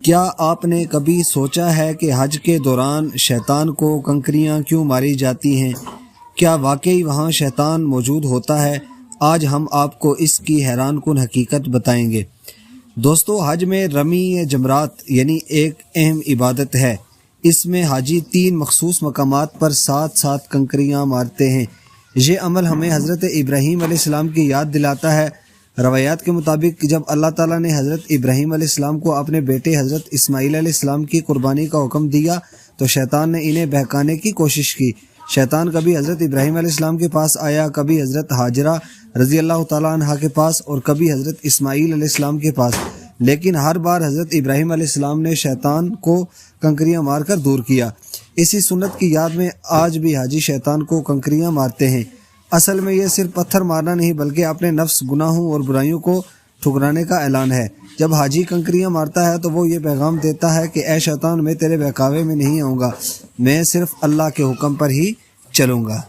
کیا آپ نے کبھی سوچا ہے کہ حج کے دوران شیطان کو کنکریاں کیوں ماری جاتی ہیں؟ کیا واقعی وہاں شیطان موجود ہوتا ہے؟ آج ہم آپ کو اس کی حیران کن حقیقت بتائیں گے۔ دوستو، حج میں رمی جمرات یعنی ایک اہم عبادت ہے۔ اس میں حاجی 3 مخصوص مقامات پر 7 کنکریاں مارتے ہیں۔ یہ عمل ہمیں حضرت ابراہیم علیہ السلام کی یاد دلاتا ہے۔ روایات کے مطابق جب اللہ تعالیٰ نے حضرت ابراہیم علیہ السلام کو اپنے بیٹے حضرت اسماعیل علیہ السلام کی قربانی کا حکم دیا تو شیطان نے انہیں بہکانے کی کوشش کی۔ شیطان کبھی حضرت ابراہیم علیہ السلام کے پاس آیا، کبھی حضرت ہاجرہ رضی اللہ تعالیٰ عنہ کے پاس اور کبھی حضرت اسماعیل علیہ السلام کے پاس، لیکن ہر بار حضرت ابراہیم علیہ السلام نے شیطان کو کنکریاں مار کر دور کیا۔ اسی سنت کی یاد میں آج بھی حاجی شیطان کو کنکریاں مارتے ہیں۔ اصل میں یہ صرف پتھر مارنا نہیں بلکہ اپنے نفس، گناہوں اور برائیوں کو ٹھکرانے کا اعلان ہے۔ جب حاجی کنکریاں مارتا ہے تو وہ یہ پیغام دیتا ہے کہ اے شیطان، میں تیرے بہکاوے میں نہیں آؤں گا، میں صرف اللہ کے حکم پر ہی چلوں گا۔